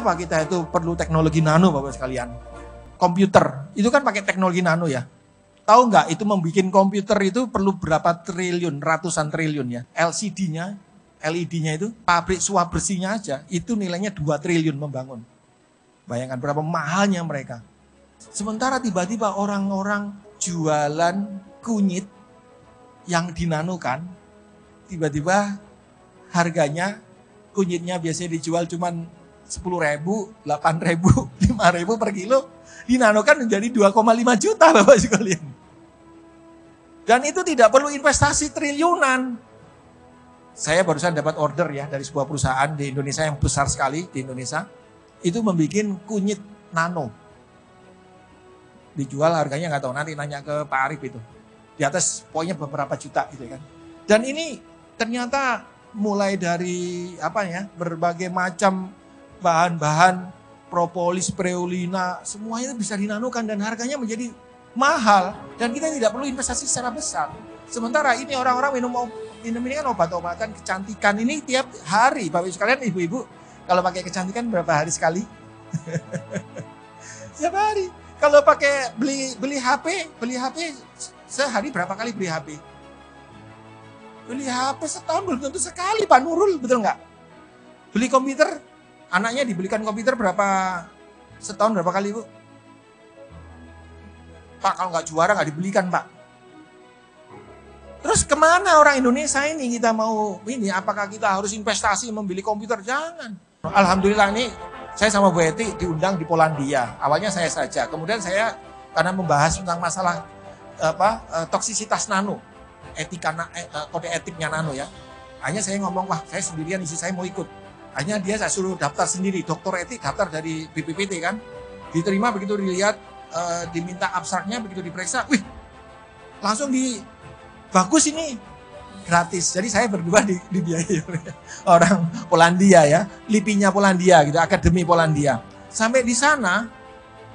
Kenapa kita itu perlu teknologi nano Bapak sekalian? Komputer, itu kan pakai teknologi nano ya. Tahu nggak itu membuat komputer itu perlu berapa triliun, ratusan triliun ya. LCD-nya, LED-nya itu, pabrik swab bersihnya aja, itu nilainya 2 triliun membangun. Bayangkan berapa mahalnya mereka. Sementara tiba-tiba orang-orang jualan kunyit yang dinanokan, tiba-tiba harganya kunyitnya biasanya dijual cuman 10.000, 8.000, 5.000 per kilo, dinanokan menjadi 2,5 juta Bapak sekalian. Dan itu tidak perlu investasi triliunan. Saya barusan dapat order ya dari sebuah perusahaan di Indonesia yang besar sekali di Indonesia. Itu membuat kunyit nano. Dijual harganya nggak tahu, nanti nanya ke Pak Arif itu. Di atas pokoknya beberapa juta gitu kan. Dan ini ternyata mulai dari berbagai macam bahan-bahan propolis, preolina, semuanya itu bisa dinanokan dan harganya menjadi mahal dan kita tidak perlu investasi secara besar. Sementara ini orang-orang minum ini kan obat-obatan kecantikan ini tiap hari. Bapak Ibu sekalian, ibu-ibu kalau pakai kecantikan berapa hari sekali? Tiap hari. Kalau pakai beli HP sehari berapa kali beli HP? Beli HP setahun belum tentu sekali Pak Nurul, betul nggak? Beli komputer, anaknya dibelikan komputer setahun berapa kali Bu? Pak kalau nggak juara nggak dibelikan Pak. Terus kemana orang Indonesia ini kita mau ini? Apakah kita harus investasi membeli komputer? Jangan. Alhamdulillah ini saya sama Bu Eti diundang di Polandia. Awalnya saya saja, kemudian saya karena membahas tentang masalah toksisitas nano, kode etiknya nano ya. Hanya saya ngomong, wah saya sendirian, istri saya mau ikut. Hanya dia saya suruh daftar sendiri, dokter etik daftar dari BPPT kan. Diterima begitu dilihat, diminta abstraknya, begitu diperiksa, wih langsung bagus ini, gratis. Jadi saya berdua dibiayai oleh orang Polandia ya, LIPI-nya Polandia gitu, Akademi Polandia. Sampai di sana,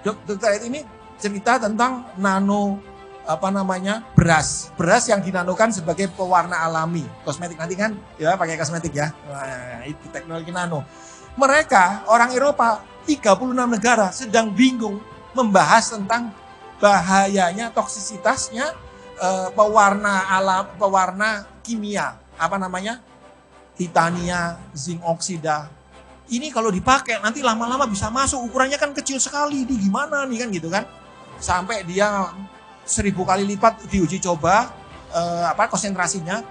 dokter etik ini cerita tentang nano beras yang dinanokan sebagai pewarna alami. Kosmetik nanti kan ya pakai kosmetik ya. Nah, itu teknologi nano. Mereka orang Eropa 36 negara sedang bingung membahas tentang bahayanya, toksisitasnya pewarna kimia, titania, zinc oksida. Ini kalau dipakai nanti lama-lama bisa masuk, ukurannya kan kecil sekali, ini gimana nih kan gitu kan. Sampai dia 1000 kali lipat diuji coba konsentrasinya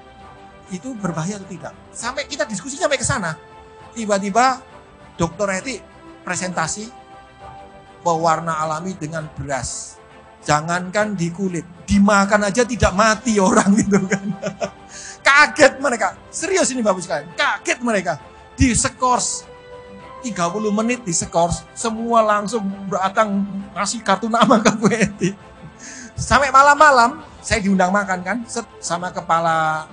itu berbahaya atau tidak. Sampai kita diskusi sampai ke sana. Tiba-tiba dokter etik presentasi pewarna alami dengan beras. Jangankan di kulit, dimakan aja tidak mati orang gitu kan. Kaget mereka. Serius ini Bapak sekalian, kaget mereka. Diskors 30 menit diskors, semua langsung datang ngasih kartu nama ke Bu Eti. Sampai malam-malam saya diundang makan kan sama kepala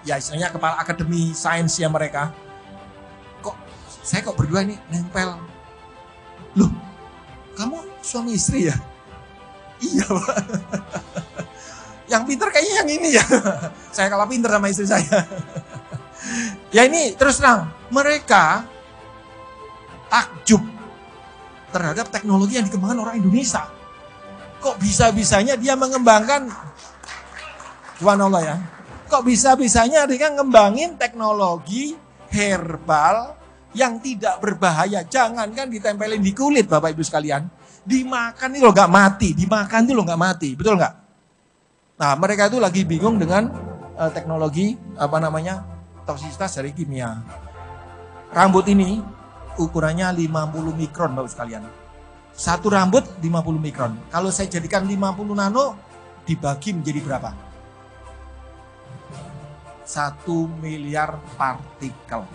istilahnya kepala akademi sainsnya mereka. Saya kok berdua ini nempel. Loh, kamu suami istri ya? Iya Pak. Yang pinter kayaknya yang ini ya. Saya kalah pinter sama istri saya. Ya ini terus terang, mereka takjub terhadap teknologi yang dikembangkan orang Indonesia. Kok bisa-bisanya dia mengembangkan, subhanallah ya, kok bisa-bisanya dia ngembangin teknologi herbal yang tidak berbahaya. Jangankan ditempelin di kulit Bapak Ibu sekalian, dimakan itu loh nggak mati, dimakan itu loh nggak mati, betul nggak? Nah mereka itu lagi bingung dengan teknologi toksisitas dari kimia. Rambut ini ukurannya 50 mikron Bapak sekalian. Satu rambut 50 mikron. Kalau saya jadikan 50 nano dibagi menjadi berapa? 1 miliar partikel.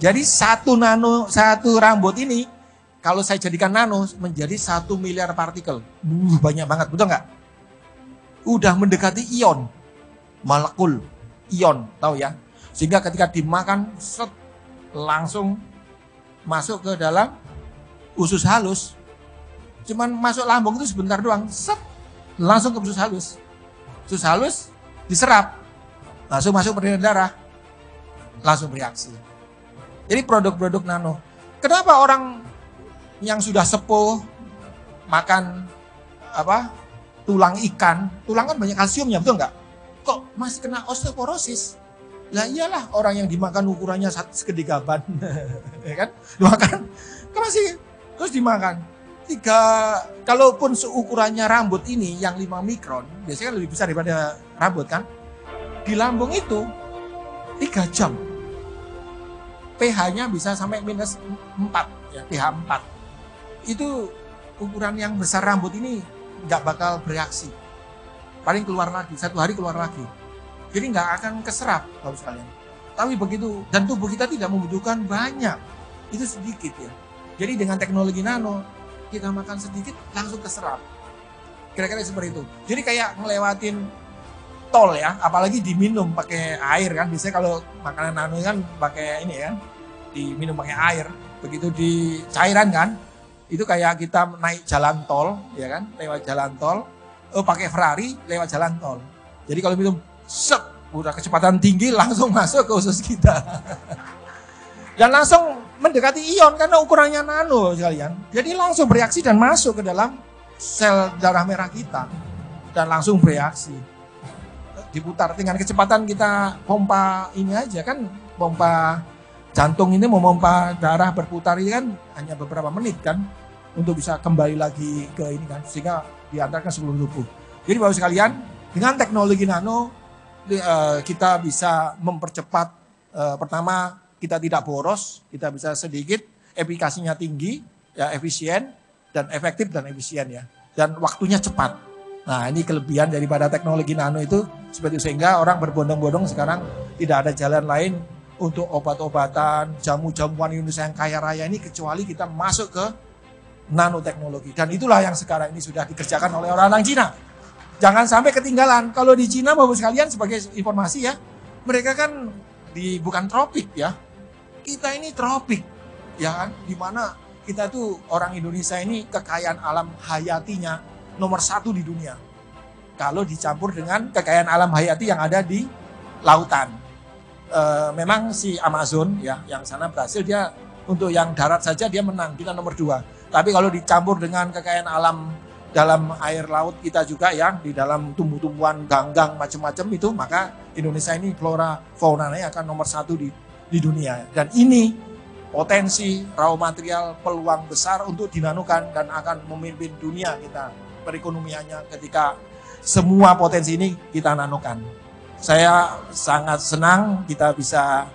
Jadi satu rambut ini kalau saya jadikan nano menjadi 1 miliar partikel. Banyak banget, betul nggak? Udah mendekati ion, molekul ion, tahu ya? Sehingga ketika dimakan, langsung masuk ke dalam usus halus. Cuman masuk lambung itu sebentar doang, langsung ke usus halus. Usus halus diserap, langsung masuk peredaran darah, langsung bereaksi. Jadi produk-produk nano. Kenapa orang yang sudah sepuh makan tulang ikan, tulang kan banyak kalsiumnya, betul nggak? Kok masih kena osteoporosis? Lah iyalah, orang yang dimakan ukurannya segede gaban, ya kan? Dimakan, kan masih terus dimakan. Kalaupun ukurannya rambut ini yang 5 mikron, biasanya kan lebih besar daripada rambut kan? Di lambung itu 3 jam. pH-nya bisa sampai -4, ya, pH 4. Itu ukuran yang besar rambut ini nggak bakal bereaksi. Paling keluar lagi, 1 hari keluar lagi. Jadi nggak akan keserap, Bapak sekalian. Tapi begitu, dan tubuh kita tidak membutuhkan banyak, itu sedikit ya. Jadi dengan teknologi nano, kita makan sedikit langsung keserap. Kira-kira seperti itu. Jadi kayak ngelewatin tol ya, apalagi diminum pakai air kan. Biasanya kalau makanan nano kan pakai ini kan, diminum pakai air. Begitu di cairan kan, itu kayak kita naik jalan tol, ya kan, lewat jalan tol. Pakai Ferrari lewat jalan tol. Jadi kalau minum, udah kecepatan tinggi langsung masuk ke usus kita. Dan langsung mendekati ion karena ukurannya nano sekalian. Jadi langsung bereaksi dan masuk ke dalam sel darah merah kita dan langsung bereaksi. Diputar dengan kecepatan kita pompa ini aja kan, pompa jantung ini memompa darah berputar ini kan hanya beberapa menit kan untuk bisa kembali lagi ke ini kan, sehingga diantarkan seluruh tubuh. Jadi Bapak sekalian, dengan teknologi nano kita bisa mempercepat, pertama kita tidak boros, kita bisa sedikit, efikasinya tinggi, ya efisien dan efektif dan efisien ya, dan waktunya cepat. Nah ini kelebihan daripada teknologi nano itu seperti sehingga orang berbondong-bondong sekarang tidak ada jalan lain untuk obat-obatan, jamu-jamuan Indonesia yang kaya raya ini kecuali kita masuk ke nanoteknologi. Dan itulah yang sekarang ini sudah dikerjakan oleh orang-orang Cina. Jangan sampai ketinggalan. Kalau di Cina Bapak sekalian sebagai informasi ya, mereka kan bukan tropik ya. Kita ini tropik ya kan, dimana kita tuh orang Indonesia ini kekayaan alam hayatinya nomor 1 di dunia. Kalau dicampur dengan kekayaan alam hayati yang ada di lautan. Memang si Amazon ya, yang sana berhasil dia untuk yang darat saja dia menang, kita nomor 2. Tapi kalau dicampur dengan kekayaan alam dalam air laut kita juga ya, di dalam tumbuh-tumbuhan, ganggang macam-macam itu, maka Indonesia ini flora faunanya akan nomor 1 di dunia. Dan ini potensi raw material peluang besar untuk dinanokan dan akan memimpin dunia kita perekonomiannya ketika semua potensi ini kita nanokan. Saya sangat senang kita bisa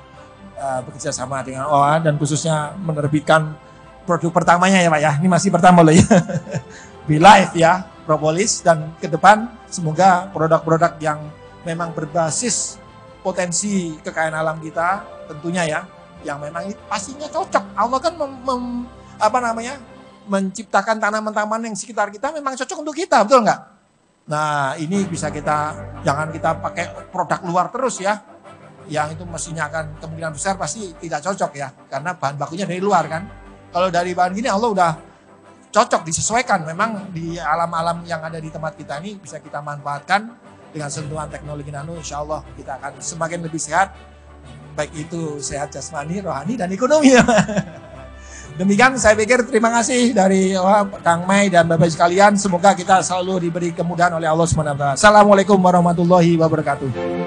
bekerja sama dengan OA dan khususnya menerbitkan produk pertamanya ya Pak ya. Ini masih pertama loh ya. Be Life ya, propolis, dan ke depan semoga produk-produk yang memang berbasis potensi kekayaan alam kita tentunya ya, yang memang pastinya cocok. Allah kan menciptakan tanaman-tanaman yang sekitar kita memang cocok untuk kita, betul nggak? Nah ini bisa kita, jangan kita pakai produk luar terus ya, yang itu mestinya akan kemungkinan besar pasti tidak cocok ya, karena bahan bakunya dari luar kan. Kalau dari bahan gini Allah udah cocok, disesuaikan, memang di alam-alam yang ada di tempat kita ini bisa kita manfaatkan dengan sentuhan teknologi nano. Insya Allah kita akan semakin lebih sehat, baik itu sehat jasmani, rohani, dan ekonomi ya. Demikian saya pikir, terima kasih dari Kang Mai dan Bapak sekalian. Semoga kita selalu diberi kemudahan oleh Allah SWT. Assalamualaikum warahmatullahi wabarakatuh.